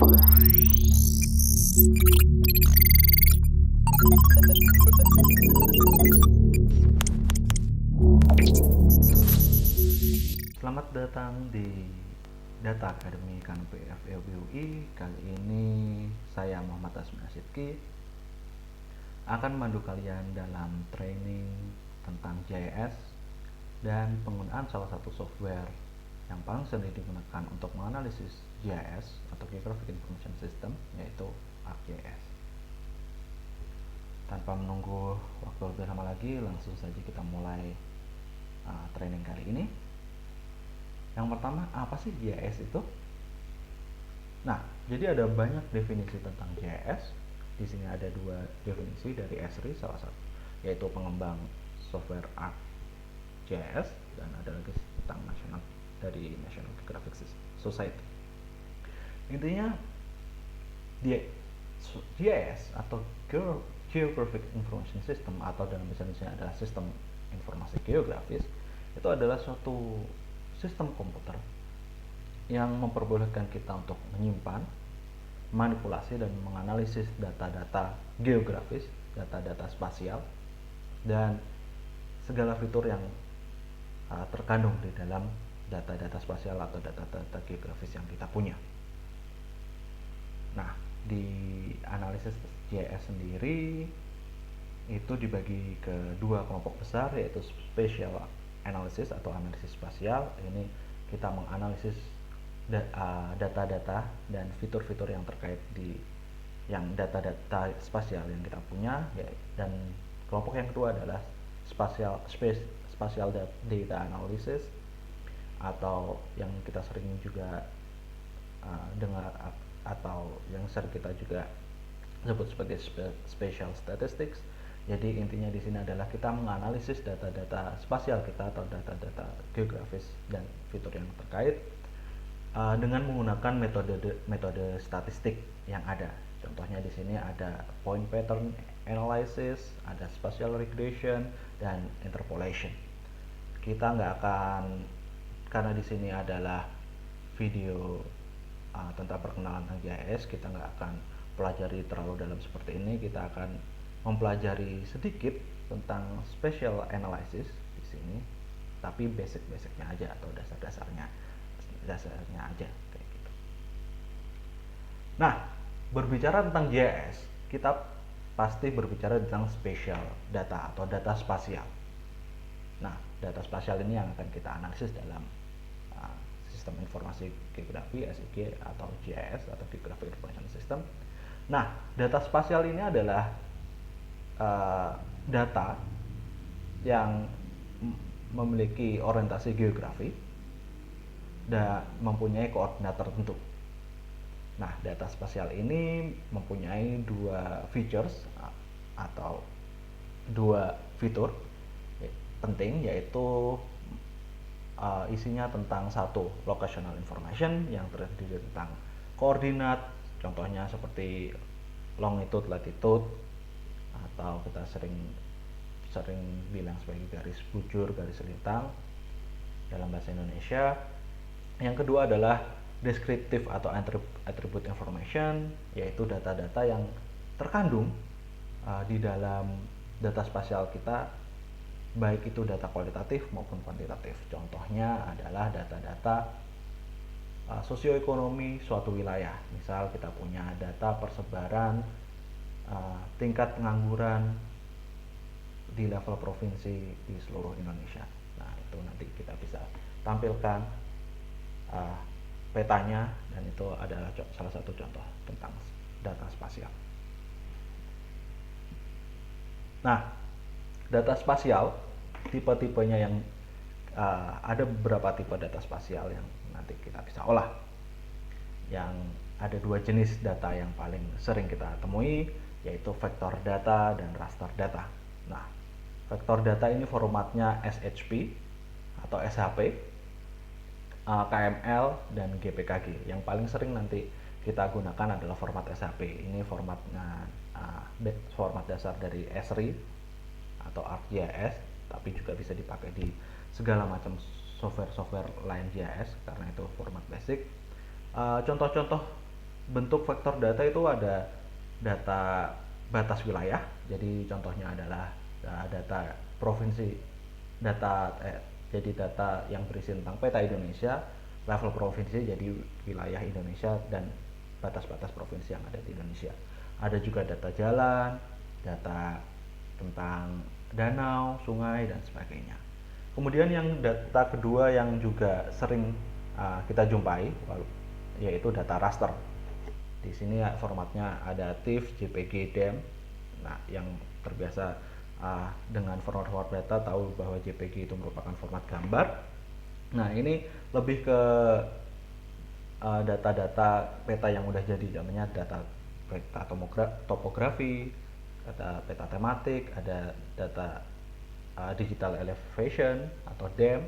Selamat datang di Data Academy Kanopy FEB UI. Kali ini saya Muhammad Asmi Asidki akan memandu kalian dalam training tentang GIS dan penggunaan salah satu software yang paling sering digunakan untuk menganalisis GIS atau Geographic Information System, yaitu ArcGIS. Tanpa menunggu waktu lebih lama lagi, langsung saja kita mulai training kali ini. Yang pertama, apa sih GIS itu? Nah, jadi ada banyak definisi tentang GIS. Di sini ada dua definisi dari Esri, salah satu yaitu pengembang software ArcGIS, dan ada lagi tentang dari National Geographic Society. Intinya, GIS atau Geographic Information System atau dalam bahasa Indonesia adalah sistem informasi geografis, itu adalah suatu sistem komputer yang memperbolehkan kita untuk menyimpan, manipulasi, dan menganalisis data-data geografis, data-data spasial, dan segala fitur yang terkandung di dalam data-data spasial atau data-data geografis yang kita punya. Nah, di analisis GIS sendiri itu dibagi ke dua kelompok besar, yaitu spatial analysis atau analisis spasial. Ini kita menganalisis data-data dan fitur-fitur yang terkait di yang data-data spasial yang kita punya, dan kelompok yang kedua adalah spatial data analysis, atau yang kita sering juga dengar atau yang sering kita juga sebut sebagai spatial statistics. Jadi intinya di sini adalah kita menganalisis data-data spasial kita atau data-data geografis dan fitur yang terkait dengan menggunakan metode statistik yang ada. Contohnya di sini ada point pattern analysis, ada spatial regression, dan interpolation. Kita nggak akan, karena di sini adalah video tentang perkenalan tentang GIS, kita nggak akan pelajari terlalu dalam seperti ini. Kita akan mempelajari sedikit tentang spatial analysis di sini, tapi basic-basicnya aja atau dasarnya aja kayak gitu. Nah, berbicara tentang GIS, kita pasti berbicara tentang spatial data atau data spasial. Nah, data spasial ini yang akan kita analisis dalam sistem informasi geografi SIG atau GIS atau Geographic Information System. Nah, data spasial ini adalah data yang memiliki orientasi geografi dan mempunyai koordinat tertentu. Nah, data spasial ini mempunyai dua features atau dua fitur penting, yaitu isinya tentang satu, locational information yang terdiri tentang koordinat, contohnya seperti longitude, latitude, atau kita sering bilang sebagai garis bujur, garis lintang dalam bahasa Indonesia. Yang kedua adalah descriptive atau attribute information, yaitu data-data yang terkandung di dalam data spasial kita, baik itu data kualitatif maupun kuantitatif. Contohnya adalah data-data sosioekonomi suatu wilayah. Misal kita punya data persebaran tingkat pengangguran di level provinsi di seluruh Indonesia. Nah, itu nanti kita bisa tampilkan petanya, dan itu adalah salah satu contoh tentang data spasial. Nah, data spasial tipe-tipenya yang ada beberapa tipe data spasial yang nanti kita bisa olah. Yang ada dua jenis data yang paling sering kita temui, yaitu vektor data dan raster data. Nah, vektor data ini formatnya SHP atau SHP, KML, dan GPKG. Yang paling sering nanti kita gunakan adalah format SHP. Ini formatnya format dasar dari Esri atau ArcGIS, tapi juga bisa dipakai di segala macam software lain GIS karena itu format basic. Contoh-contoh bentuk vektor data itu ada data batas wilayah, jadi contohnya adalah data provinsi, jadi data yang berisi tentang peta Indonesia, level provinsi jadi wilayah Indonesia dan batas-batas provinsi yang ada di Indonesia. Ada juga data jalan, data tentang danau, sungai, dan sebagainya. Kemudian yang data kedua yang juga sering kita jumpai yaitu data raster. Di sini formatnya ada TIFF, JPG, DEM. Nah, yang terbiasa dengan format data tahu bahwa JPG itu merupakan format gambar. Nah, ini lebih ke data-data peta yang udah jadi, contohnya data peta topografi, ada peta tematik, ada data digital elevation atau DEM.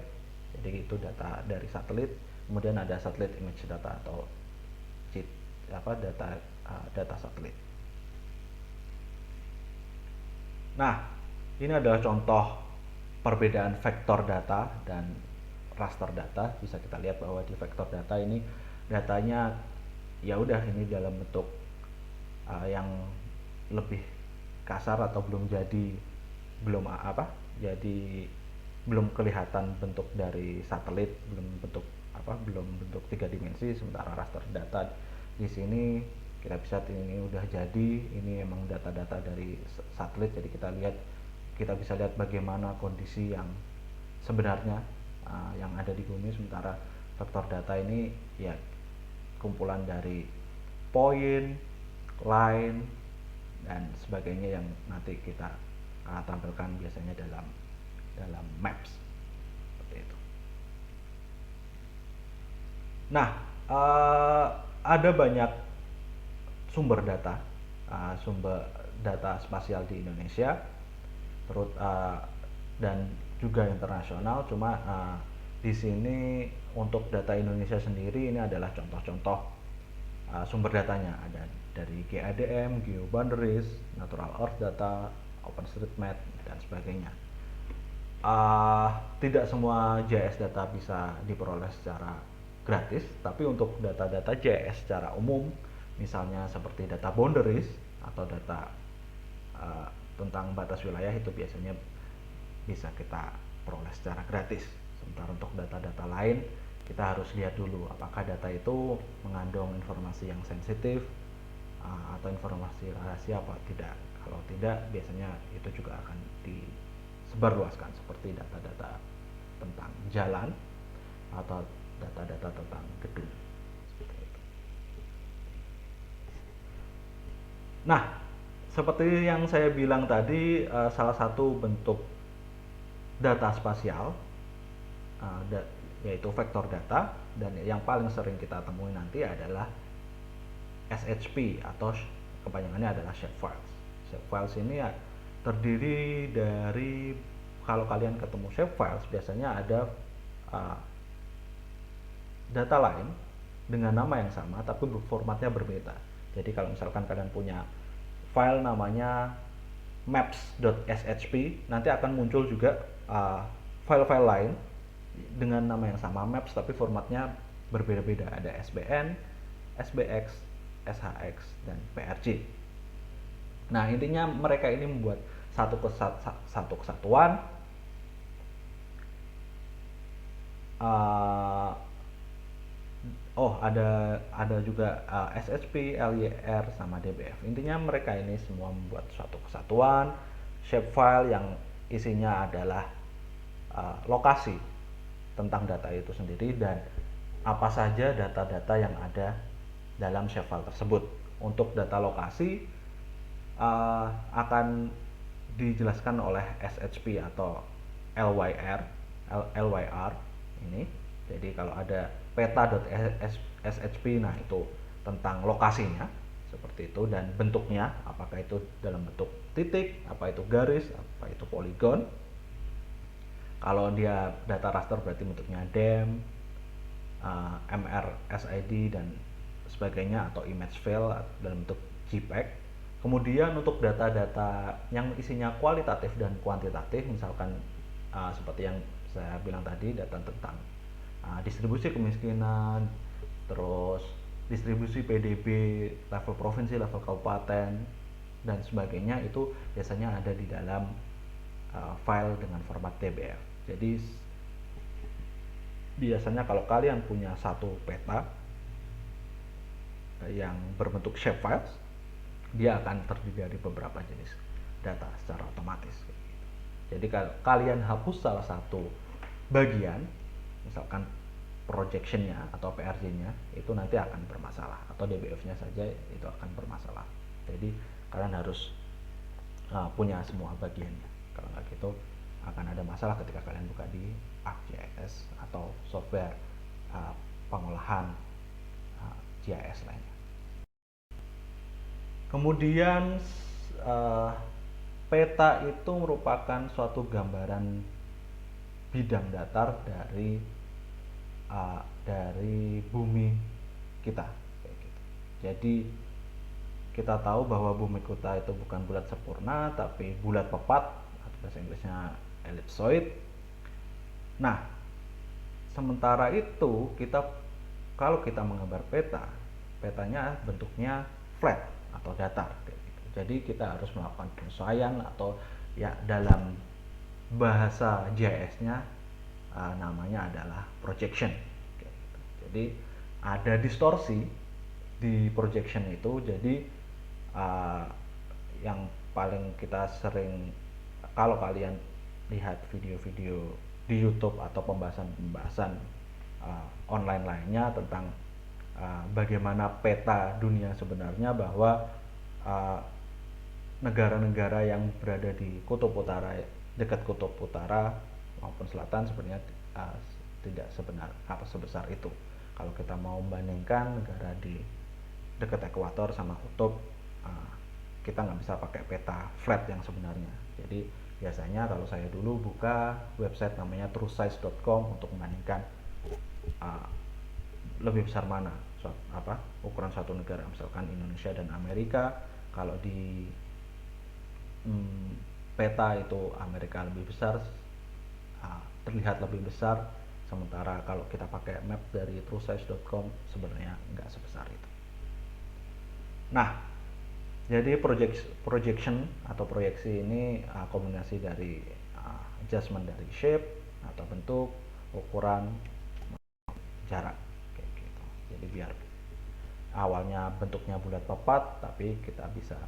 Jadi itu data dari satelit. Kemudian ada satellite image data atau data satelit. Nah, ini adalah contoh perbedaan vektor data dan raster data. Bisa kita lihat bahwa di vektor data ini datanya ya udah ini dalam bentuk yang lebih kasar atau belum kelihatan bentuk dari satelit, belum bentuk 3 dimensi. Sementara raster data di sini kita bisa ini udah jadi, ini emang data-data dari satelit, jadi kita bisa lihat bagaimana kondisi yang sebenarnya yang ada di bumi. Sementara vektor data ini ya kumpulan dari poin, line, dan sebagainya yang nanti kita tampilkan biasanya dalam maps seperti itu. Nah, ada banyak sumber data spasial di Indonesia, dan juga internasional. Cuma di sini untuk data Indonesia sendiri ini adalah contoh-contoh sumber datanya. Ada dari GADM, GeoBoundaries, Natural Earth Data, OpenStreetMap, dan sebagainya. Tidak semua GIS data bisa diperoleh secara gratis, tapi untuk data-data GIS secara umum, misalnya seperti data boundaries atau data tentang batas wilayah, itu biasanya bisa kita peroleh secara gratis. Sementara untuk data-data lain, kita harus lihat dulu apakah data itu mengandung informasi yang sensitif atau informasi rahasia apa tidak. Kalau tidak, biasanya itu juga akan disebarluaskan, seperti data-data tentang jalan atau data-data tentang gedung. Nah, seperti yang saya bilang tadi, salah satu bentuk data spasial yaitu vektor data, dan yang paling sering kita temui nanti adalah SHP atau kepanjangannya adalah shapefiles. Shapefiles ini ya terdiri dari, kalau kalian ketemu shapefiles biasanya ada data lain dengan nama yang sama tapi formatnya berbeda. Jadi kalau misalkan kalian punya file namanya maps.shp, nanti akan muncul juga file-file lain dengan nama yang sama, maps, tapi formatnya berbeda-beda. Ada SBN, SBX, SHX, dan PRJ. Nah, intinya mereka ini membuat satu kesatuan ada juga SHP, LYR, sama DBF. Intinya mereka ini semua membuat suatu kesatuan shapefile yang isinya adalah lokasi tentang data itu sendiri dan apa saja data-data yang ada dalam shapefile tersebut. Untuk data lokasi akan dijelaskan oleh SHP atau LYR ini. Jadi kalau ada peta.shp, nah itu tentang lokasinya seperti itu, dan bentuknya apakah itu dalam bentuk titik, apa itu garis, apa itu poligon. Kalau dia data raster berarti bentuknya DEM, MRSID, dan sebagainya, atau image file dalam bentuk JPEG. Kemudian untuk data-data yang isinya kualitatif dan kuantitatif, misalkan seperti yang saya bilang tadi, data tentang distribusi kemiskinan, terus distribusi PDB level provinsi, level kabupaten dan sebagainya itu biasanya ada di dalam file dengan format DBF. Jadi biasanya kalau kalian punya satu peta yang berbentuk shapefiles, dia akan terdiri dari beberapa jenis data secara otomatis. Jadi kalau kalian hapus salah satu bagian, misalkan projectionnya atau PRJ-nya, itu nanti akan bermasalah, atau DBF-nya saja itu akan bermasalah. Jadi kalian harus punya semua bagiannya. Kalau nggak gitu akan ada masalah ketika kalian buka di ArcGIS atau software pengolahan GIS lainnya. Kemudian peta itu merupakan suatu gambaran bidang datar dari bumi kita. Kayak gitu. Jadi kita tahu bahwa bumi kita itu bukan bulat sempurna, tapi bulat pepat, atau bahasa Inggrisnya ellipsoid. Nah, sementara itu kalau kita menggambar petanya bentuknya flat atau datar. Jadi kita harus melakukan penyesuaian atau ya dalam bahasa GIS-nya namanya adalah projection. Jadi ada distorsi di projection itu. Jadi yang paling kita sering, kalau kalian lihat video-video di YouTube atau pembahasan online lainnya tentang bagaimana peta dunia sebenarnya, bahwa negara-negara yang berada di kutub utara, dekat kutub utara maupun selatan sebenarnya tidak sebesar itu. Kalau kita mau membandingkan negara di dekat ekuator sama kutub, kita nggak bisa pakai peta flat yang sebenarnya. Jadi biasanya kalau saya dulu buka website namanya truesize.com untuk membandingkan lebih besar mana ukuran suatu negara, misalkan Indonesia dan Amerika. Kalau di peta itu Amerika lebih besar, terlihat lebih besar, sementara kalau kita pakai map dari truesize.com sebenarnya nggak sebesar itu. Nah, jadi projection atau proyeksi ini kombinasi dari adjustment dari shape atau bentuk, ukuran, jarak, kayak gitu. Jadi biar awalnya bentuknya bulat papat, tapi kita bisa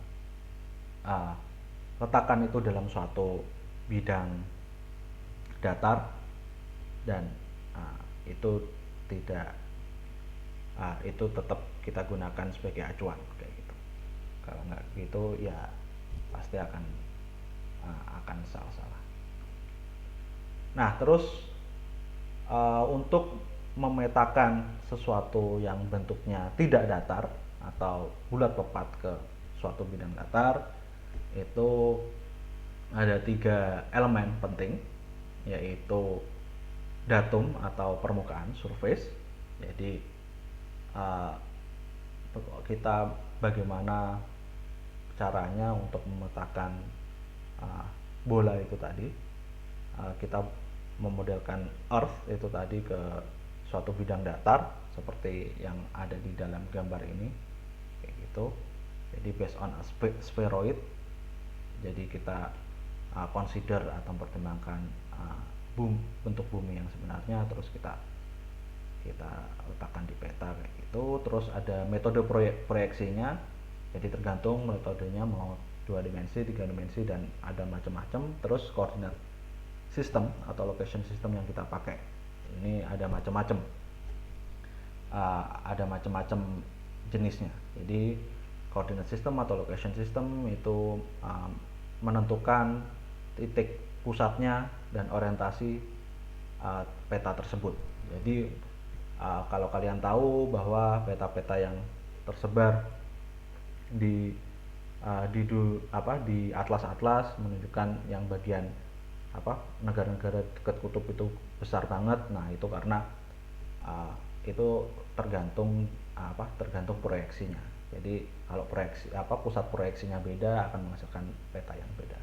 letakkan itu dalam suatu bidang datar, dan itu tetap kita gunakan sebagai acuan kayak gitu. Kalau nggak gitu ya pasti akan salah-salah. Nah, terus untuk memetakan sesuatu yang bentuknya tidak datar atau bulat pepat ke suatu bidang datar, itu ada 3 elemen penting, yaitu datum atau permukaan surface. Jadi kita bagaimana caranya untuk memetakan bola itu tadi, kita memodelkan Earth itu tadi ke suatu bidang datar seperti yang ada di dalam gambar ini, kayak gitu. Jadi based on a spheroid, jadi kita consider atau mempertimbangkan bentuk bumi yang sebenarnya, terus kita letakkan di peta kayak gitu. Terus ada metode proyeksinya, jadi tergantung metodenya mau 2 dimensi, 3 dimensi, dan ada macam-macam. Terus koordinat sistem atau location system yang kita pakai ini ada macam-macam, jenisnya. Jadi koordinat system atau location system itu menentukan titik pusatnya dan orientasi peta tersebut. Jadi kalau kalian tahu bahwa peta-peta yang tersebar di atlas-atlas menunjukkan yang bagian negara-negara dekat kutub itu besar banget. Nah, itu karena itu tergantung proyeksinya. Jadi kalau pusat proyeksinya beda akan menghasilkan peta yang beda.